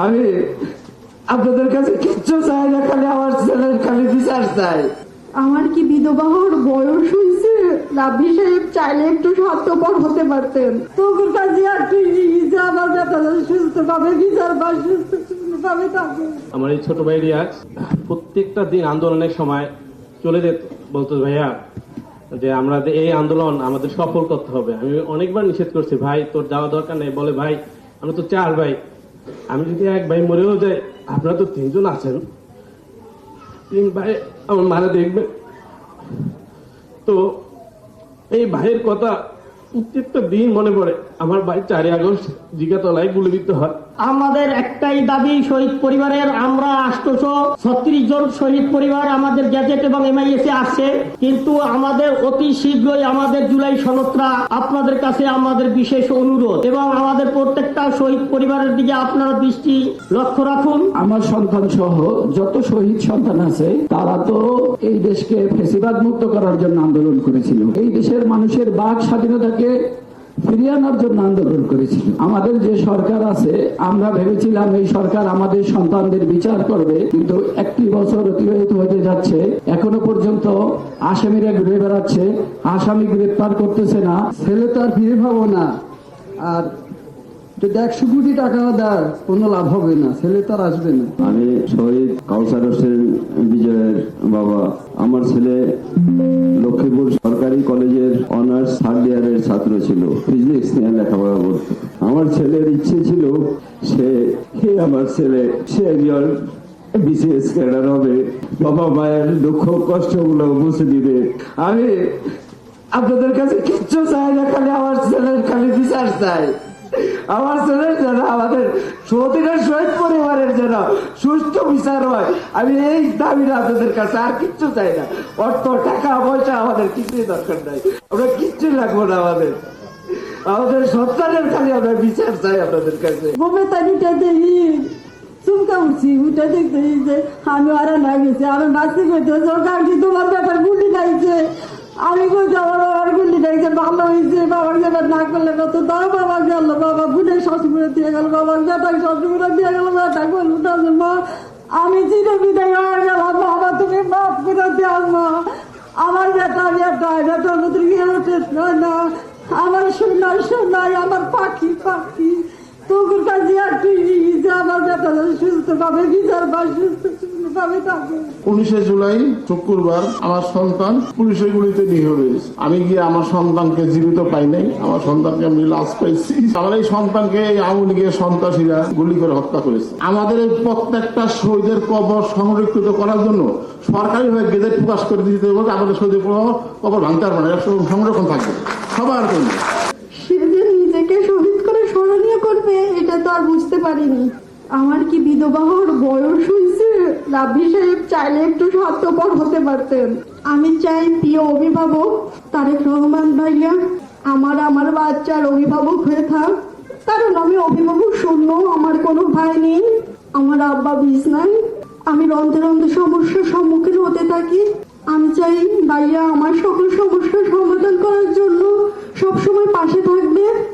আমি আপনাদের কাছে কিচ্ছু চাই না, খালি আমার ছেলের খালি বিচার চাই। আমার কি বিধবা হওয়ার বয়স হয়েছে? রাব্বি সাহেব চাইলে একটু স্বার্থপর হতে পারতেন। তোর কাছে আর কি আমার ব্যাপার সুস্থ ভাবে বিচার বা সুস্থ ভাবে থাকে। আমার এই ছোট ভাই রিয়াজ প্রত্যেকটা দিন আন্দোলনের সময় চলে যেত, বলতো ভাইয়া যে আমরা এই আন্দোলন আমাদের সফল করতে হবে। আমি অনেকবার নিষেধ করছি, ভাই তোর যাওয়া দরকার নেই। বলে ভাই আমরা তো 4 ভাই, আমি যদি এক ভাই মরেও যাই, আপনারা তো 3 জন আছেন, 3 ভাই আমার মারা দেখবে। তো এই ভাইয়ের কথা প্রত্যেকটা দিন মনে পড়ে। আমার ভাই 4 আগস্ট জিগাতলায় গুলিবিদ্ধ হয়। আমাদের একটাই দাবি, শহীদ পরিবারের আমরা 836 জন শহীদ পরিবার আমাদের গ্যাজেট এবং MIS-এ আসছে, কিন্তু আমাদের অতি শীঘ্রই আমাদের জুলাই সনদটা আপনাদের কাছে আমাদের বিশেষ অনুরোধ, এবং আমাদের প্রত্যেকটা শহীদ পরিবারের দিকে আপনারা দৃষ্টি লক্ষ্য রাখুন। আমার সন্তান সহ যত শহীদ সন্তান আছে তারা তো এই দেশকে ফ্যাসিবাদ মুক্ত করার জন্য আন্দোলন করেছিল, এই দেশের মানুষের বাক স্বাধীনতাকে ফিরিয়ে আনার জন্য আন্দোলন করেছিল। আমাদের যে সরকার আছে, আমরা ভেবেছিলাম এই সরকার আমাদের সন্তানদের বিচার করবে, কিন্তু 1 বছর অতিবাহিত হতে যাচ্ছে, এখনো পর্যন্ত আসামিরা ঘুরে বেড়াচ্ছে, আসামি গ্রেপ্তার করতেছে না। ছেলে তো আর ফিরে পাবো না, আর যদি 100 কোটি টাকা দেয় কোনো লাভ হবে না, ছেলে তো আর আসবে না। আমি শহীদ কাউসার হোসেন বিজয়ের বাবা। আমার ছেলে লক্ষ্মীপুর সরকারি কলেজের অনার্স 3rd ইয়ারের ছাত্র ছিল, ফিজিক্স নিয়ে লেখাপড়া করত। আমার ছেলের ইচ্ছে ছিল আমার ছেলে একজন BCS ক্যাডার হবে, বাবা মায়ের দুঃখ কষ্ট গুলো বুঝে দিবে। আমি আপনাদের কাছে কিচ্ছু চাই না, খালি আমার ছেলের খালি বিচার চাই। আমার ছেলের যেন, আমাদের সতীনের শহীদ পরিবারের যেন সুষ্ঠু বিচার হয়, আমি এই দাবি আপনাদের কাছে, আর কিচ্ছু চাই না। অর্থ টাকা পয়সা আমাদের কিছুই দরকার নাই, আমরা কিচ্ছু লাগবো না। আমাদের সন্তানের খালি আমরা বিচার চাই আপনাদের কাছে। গোমেতানিটা দেখি চুমকা উঠছি, উঠে দেখতে যে আমি আরা না গেছে, আমি বাঁচতে করতে তোমার ব্যাপার গুলি খাইছে। আমি বলছি আমার বাবার গুলি খাইছে, ভালো হয়েছে, বাবার ব্যাপার না করলে কত দাও। বাবা গেল, বাবা বুঝে শ্বশুরে দিয়ে গেল, বাবার বেটা শ্বশুরে দিয়ে গেল, বেটা করলো না। মা আমি চির বিদায় হয়ে গেলাম, বাবা তুমি মাফ করে দেওয়া। মা আমার বেটা বেটার মতো গিয়ে ওঠে না, আমার সোনাই আমার পাখি তোর কাছে আর কি আমার বেটা সুস্থ ভাবে বিচার বা সুস্থ ভাবে থাকে। 19 জুলাই শুক্রবার আমার সন্তান পুলিশের গুলিতে নিহত হয়েছে। আমি গিয়ে আমার সন্তানকে জীবিত পাই নাই, আমার সন্তানকে আমি লাশ পাইছি। আমার এই সন্তানকে আওয়ামী লীগের সন্ত্রাসীরা গুলি করে হত্যা করেছে। আমাদের এই প্রত্যেকটা শহীদের কবর সংরক্ষিত করার জন্য সরকারিভাবে গেজেট প্রকাশ করে দিতে হবে, আমাদের শহীদের কবর ভাঙতে পারবে না, সংরক্ষণ থাকবে সবার জন্য। সে যে নিজেকে শহীদ করে স্মরণীয় করবে এটা তো আর বুঝতে পারিনি। আমার কি বিধবা হওয়ার বয়স হয়েছে? রাব্বি সাহেব চাইলে একটু স্বার্থপর হতে পারতেন। আমি চাই প্রিয় অভিভাবক তারেক রহমান ভাইয়া আমার বাচ্চার অভিভাবক হয়ে থাক, কারণ আমি অভিভাবক শূন্য, আমার কোনো ভাই নেই, আমার আব্বা বিছনায়, আমি রন্ধে সমস্যার সম্মুখীন হতে থাকি। আমি চাই ভাইয়া আমার সকল সমস্যার সমাধান করার জন্য সবসময় পাশে থাকবে।